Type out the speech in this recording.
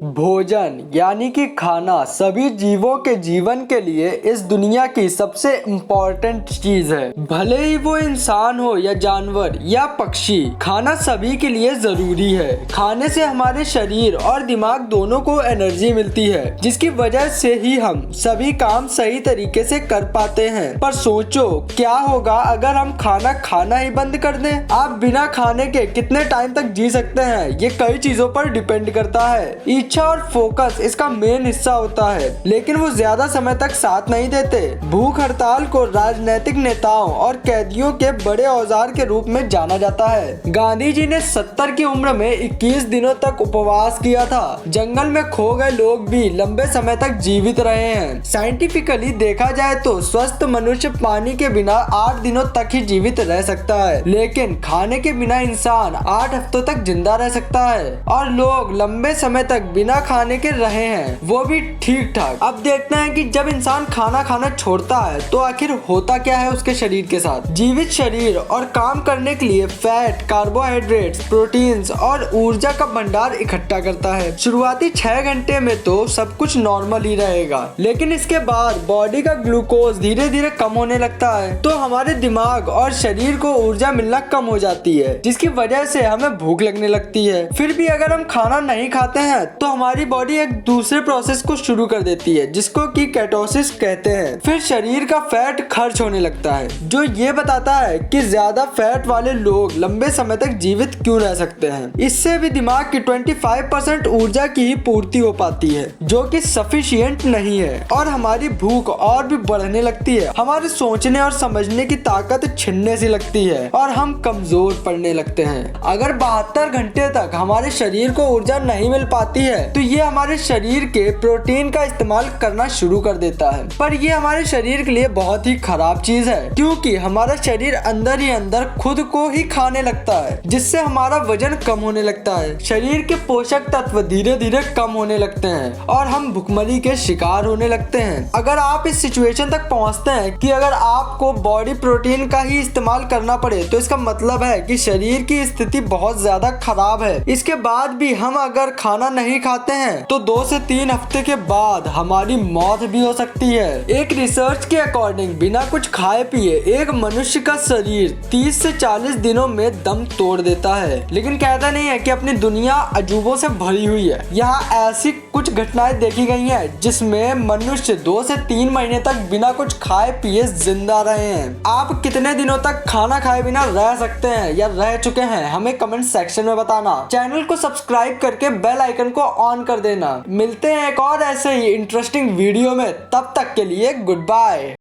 भोजन यानी कि खाना सभी जीवों के जीवन के लिए इस दुनिया की सबसे इम्पोर्टेंट चीज है। भले ही वो इंसान हो या जानवर या पक्षी, खाना सभी के लिए जरूरी है। खाने से हमारे शरीर और दिमाग दोनों को एनर्जी मिलती है, जिसकी वजह से ही हम सभी काम सही तरीके से कर पाते हैं। पर सोचो क्या होगा अगर हम खाना खाना ही बंद कर दें। आप बिना खाने के कितने टाइम तक जी सकते हैं, ये कई चीजों पर डिपेंड करता है। इच्छा और फोकस इसका मेन हिस्सा होता है, लेकिन वो ज्यादा समय तक साथ नहीं देते। भूख हड़ताल को राजनीतिक नेताओं और कैदियों के बड़े औजार के रूप में जाना जाता है। गांधी जी ने 70 की उम्र में 21 दिनों तक उपवास किया था। जंगल में खो गए लोग भी लंबे समय तक जीवित रहे हैं। साइंटिफिकली देखा जाए तो स्वस्थ मनुष्य पानी के बिना 8 दिनों तक ही जीवित रह सकता है, लेकिन खाने के बिना इंसान 8 हफ्तों तक जिंदा रह सकता है। और लोग लंबे समय तक बिना खाने के रहे हैं, वो भी ठीक ठाक। अब देखते हैं कि जब इंसान खाना खाना छोड़ता है तो आखिर होता क्या है उसके शरीर के साथ। जीवित शरीर और काम करने के लिए फैट, कार्बोहाइड्रेट्स, प्रोटीन्स और ऊर्जा का भंडार इकट्ठा करता है। शुरुआती 6 घंटे में तो सब कुछ नॉर्मल ही रहेगा, लेकिन इसके बाद बॉडी का ग्लूकोज धीरे धीरे कम होने लगता है, तो हमारे दिमाग और शरीर को ऊर्जा मिलना कम हो जाती है, जिसकी वजह से हमें भूख लगने लगती है। फिर भी अगर हम खाना नहीं खाते हैं तो हमारी बॉडी एक दूसरे प्रोसेस को शुरू कर देती है, जिसको कि केटोसिस कहते हैं। फिर शरीर का फैट खर्च होने लगता है, जो ये बताता है कि ज्यादा फैट वाले लोग लंबे समय तक जीवित क्यों रह सकते हैं। इससे भी दिमाग की 25% ऊर्जा की ही पूर्ति हो पाती है, जो कि सफिशिएंट नहीं है, और हमारी भूख और भी बढ़ने लगती है। हमारे सोचने और समझने की ताकत छिनने सी लगती है और हम कमजोर पड़ने लगते हैं। अगर 72 घंटे तक हमारे शरीर को ऊर्जा नहीं मिल पाती है तो ये हमारे शरीर के प्रोटीन का इस्तेमाल करना शुरू कर देता है। पर ये हमारे शरीर के लिए बहुत ही खराब चीज है, क्योंकि हमारा शरीर अंदर ही अंदर खुद को ही खाने लगता है, जिससे हमारा वजन कम होने लगता है। शरीर के पोषक तत्व धीरे धीरे कम होने लगते हैं और हम भुखमरी के शिकार होने लगते हैं। अगर आप इस सिचुएशन तक पहुंचते हैं कि अगर आपको बॉडी प्रोटीन का ही इस्तेमाल करना पड़े, तो इसका मतलब है कि शरीर की स्थिति बहुत ज्यादा खराब है। इसके बाद भी हम अगर खाना नहीं खाते हैं तो 2 से 3 हफ्ते के बाद हमारी मौत भी हो सकती है। एक रिसर्च के अकॉर्डिंग बिना कुछ खाए पिए एक मनुष्य का शरीर 30 से 40 दिनों में दम तोड़ देता है। लेकिन कहता नहीं है कि अपनी दुनिया अजूबों से भरी हुई है। यहाँ ऐसी कुछ घटनाएं देखी गई हैं जिसमें मनुष्य 2 से 3 महीने तक बिना कुछ खाए पिए जिंदा रहे हैं। आप कितने दिनों तक खाना खाए बिना रह सकते हैं या रह चुके हैं, हमें कमेंट सेक्शन में बताना। चैनल को सब्सक्राइब करके बेल आइकन को ऑन कर देना। मिलते हैं एक और ऐसे ही इंटरेस्टिंग वीडियो में, तब तक के लिए गुड बाय।